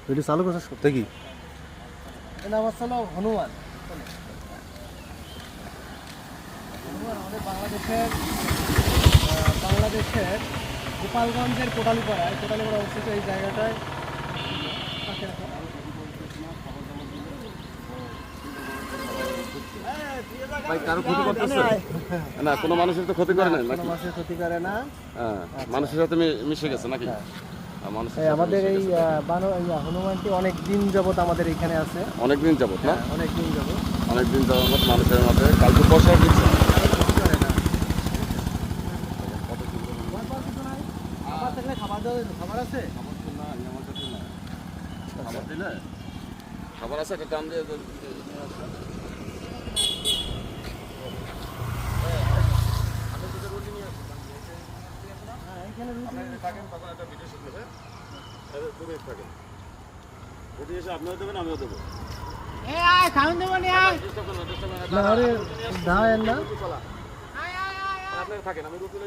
Video চালু করছিস দেখি এটা আমার ছিল হনুমান। আমাদের বাংলাদেশের গোপালগঞ্জের কোটালীপাড়া অবস্থিত এই জায়গাটায় ভাই কারো ক্ষতি করতেছে না? কোনো মানুষের তো ক্ষতি করে না, কোনো মানুষের ক্ষতি করে না। হ্যাঁ, মানুষের সাথে মিশে গেছে নাকি? আমাদের এই হনুমানটি অনেক দিন যাবত আমাদের এখানে আছে। অনেক দিন যাবত না? অনেক দিন যাবত মানুষের মধ্যে কালকে বসার দিচ্ছে। খাবার আছে? খাবার দিলে খাবার আছে, একটা দাম দিয়ে আপনারা দেবেন, আমিও দেবো। আপনারা থাকেন, আমি রুটি